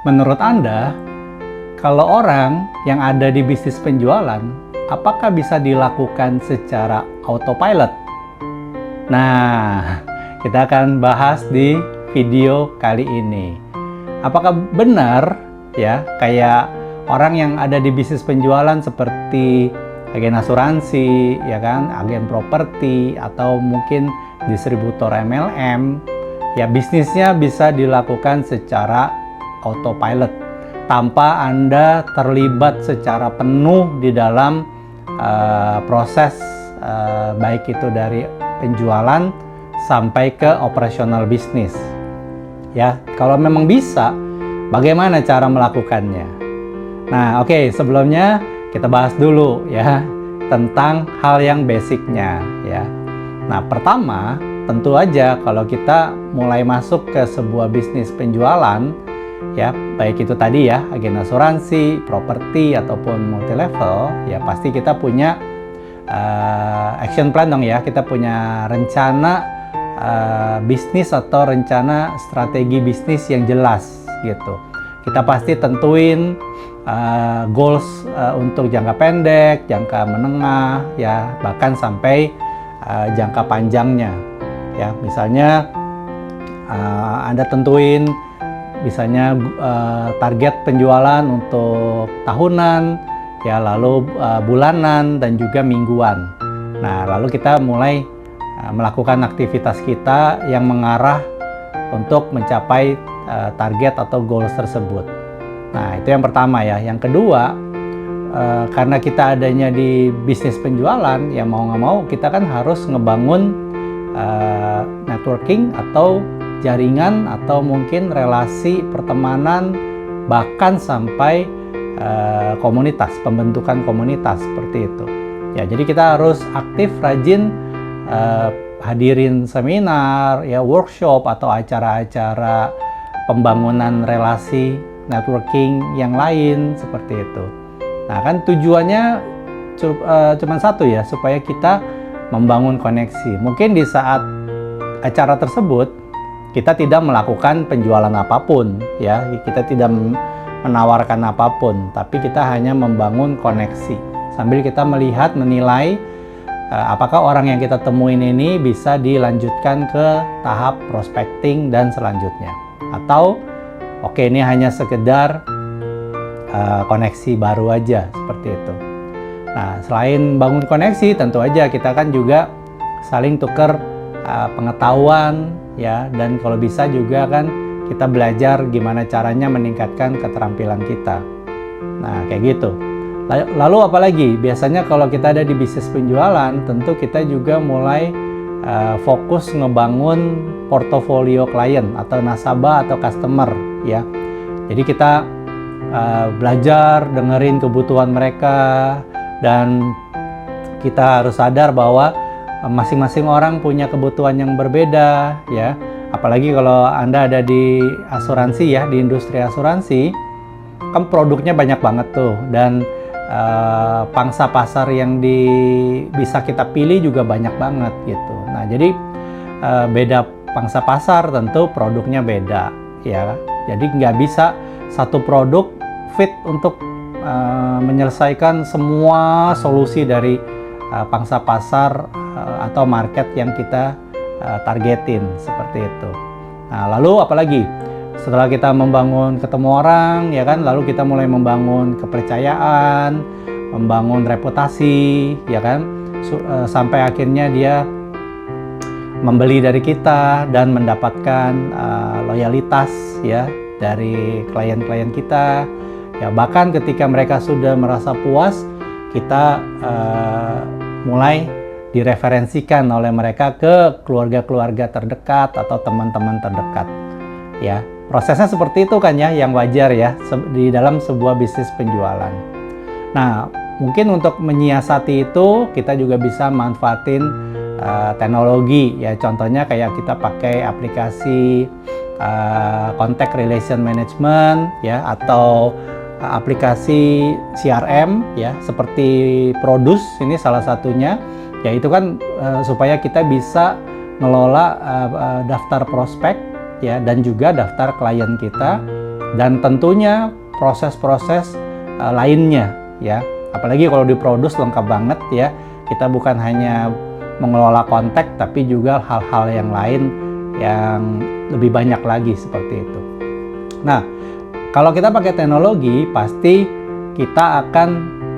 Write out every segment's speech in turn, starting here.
Menurut Anda, kalau orang yang ada di bisnis penjualan, apakah bisa dilakukan secara autopilot? Nah, kita akan bahas di video kali ini. Apakah benar ya, kayak orang yang ada di bisnis penjualan seperti agen asuransi, ya kan, agen properti, atau mungkin distributor MLM, ya bisnisnya bisa dilakukan secara autopilot tanpa Anda terlibat secara penuh di dalam proses baik itu dari penjualan sampai ke operasional bisnis. Ya, kalau memang bisa, bagaimana cara melakukannya? Nah, oke, sebelumnya kita bahas dulu ya tentang hal yang basicnya ya. Nah, pertama, tentu aja kalau kita mulai masuk ke sebuah bisnis penjualan ya, baik itu tadi ya agen asuransi, properti ataupun multi level, ya pasti kita punya action plan dong ya. Kita punya rencana bisnis atau rencana strategi bisnis yang jelas gitu. Kita pasti tentuin goals untuk jangka pendek, jangka menengah, ya bahkan sampai jangka panjangnya. Ya, misalnya Anda tentuin misalnya target penjualan untuk tahunan, ya lalu bulanan dan juga mingguan. Nah, lalu kita mulai melakukan aktivitas kita yang mengarah untuk mencapai target atau goals tersebut. Nah, itu yang pertama ya. Yang kedua, karena kita adanya di bisnis penjualan, ya mau nggak mau kita kan harus ngebangun networking atau jaringan atau mungkin relasi pertemanan, bahkan sampai komunitas, pembentukan komunitas seperti itu. Ya, jadi kita harus aktif, rajin hadirin seminar, ya workshop atau acara-acara pembangunan relasi networking yang lain seperti itu. Nah, kan tujuannya cuma satu ya, supaya kita membangun koneksi. Mungkin di saat acara tersebut kita tidak melakukan penjualan apapun ya, kita tidak menawarkan apapun, tapi kita hanya membangun koneksi sambil kita melihat, menilai apakah orang yang kita temuin ini bisa dilanjutkan ke tahap prospecting dan selanjutnya, atau oke, ini hanya sekedar koneksi baru aja seperti itu. Nah, selain bangun koneksi, tentu aja kita kan juga saling tukar pengetahuan ya, dan kalau bisa juga kan kita belajar gimana caranya meningkatkan keterampilan kita. Nah, kayak gitu. Lalu apalagi? Biasanya kalau kita ada di bisnis penjualan, tentu kita juga mulai fokus ngebangun portofolio klien atau nasabah atau customer ya. Jadi kita belajar dengerin kebutuhan mereka, dan kita harus sadar bahwa masing-masing orang punya kebutuhan yang berbeda ya. Apalagi kalau Anda ada di asuransi ya, di industri asuransi, kan produknya banyak banget tuh, dan pangsa pasar yang bisa kita pilih juga banyak banget gitu. Nah, jadi beda pangsa pasar, tentu produknya beda ya. Jadi nggak bisa satu produk fit untuk menyelesaikan semua solusi dari pangsa pasar atau market yang kita targetin seperti itu. Nah, lalu apalagi? Setelah kita membangun ketemu orang, ya kan, lalu kita mulai membangun kepercayaan, membangun reputasi, ya kan, sampai akhirnya dia membeli dari kita dan mendapatkan loyalitas ya dari klien-klien kita. Ya, bahkan ketika mereka sudah merasa puas, kita mulai direferensikan oleh mereka ke keluarga-keluarga terdekat atau teman-teman terdekat. Ya, prosesnya seperti itu kan ya, yang wajar ya di dalam sebuah bisnis penjualan. Nah, mungkin untuk menyiasati itu kita juga bisa manfaatin teknologi ya. Contohnya kayak kita pakai aplikasi contact relation management ya, atau aplikasi CRM ya, seperti Produce ini salah satunya. Ya, itu kan supaya kita bisa ngelola daftar prospek ya, dan juga daftar klien kita dan tentunya proses-proses lainnya ya. Apalagi kalau diproduksi lengkap banget ya. Kita bukan hanya mengelola kontak, tapi juga hal-hal yang lain yang lebih banyak lagi seperti itu. Nah, kalau kita pakai teknologi, pasti kita akan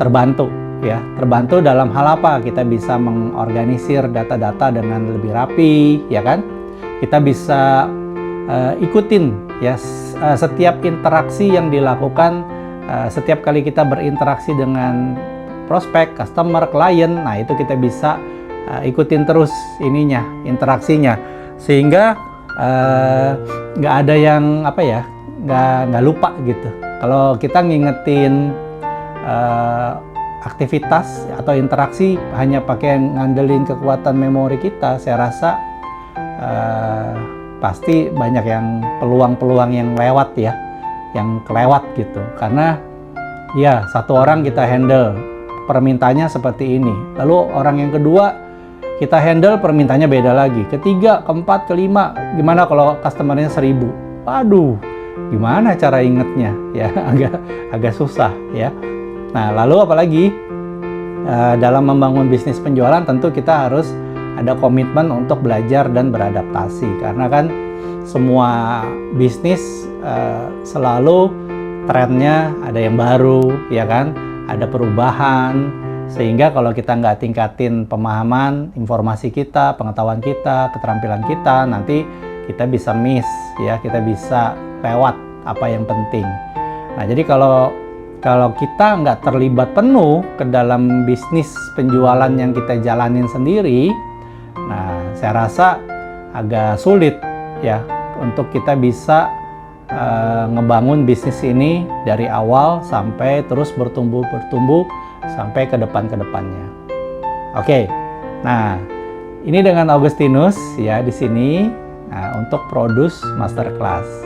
terbantu ya. Terbantu dalam hal apa? Kita bisa mengorganisir data-data dengan lebih rapi, ya kan? Kita bisa ikutin ya setiap interaksi yang dilakukan setiap kali kita berinteraksi dengan prospek, customer, klien. Nah, itu kita bisa ikutin terus ininya, interaksinya, sehingga nggak ada yang apa ya, nggak lupa gitu. Kalau kita ngingetin aktivitas atau interaksi hanya pakai ngandelin kekuatan memori kita, saya rasa pasti banyak yang peluang-peluang yang lewat ya, yang kelewat gitu. Karena ya satu orang kita handle permintaannya seperti ini, lalu orang yang kedua kita handle permintaannya beda lagi, ketiga, keempat, kelima, gimana kalau customernya 1000? Aduh, gimana cara ingetnya ya, agak susah ya. Nah, lalu apalagi dalam membangun bisnis penjualan tentu kita harus ada komitmen untuk belajar dan beradaptasi, karena kan semua bisnis selalu trennya ada yang baru ya kan, ada perubahan, sehingga kalau kita nggak tingkatin pemahaman, informasi kita, pengetahuan kita, keterampilan kita, nanti kita bisa miss ya, kita bisa lewat apa yang penting. Nah, jadi kalau kita nggak terlibat penuh ke dalam bisnis penjualan yang kita jalanin sendiri, nah saya rasa agak sulit ya untuk kita bisa ngebangun bisnis ini dari awal sampai terus bertumbuh sampai ke depannya. Oke, nah ini dengan Augustinus ya di sini untuk Produce Masterclass.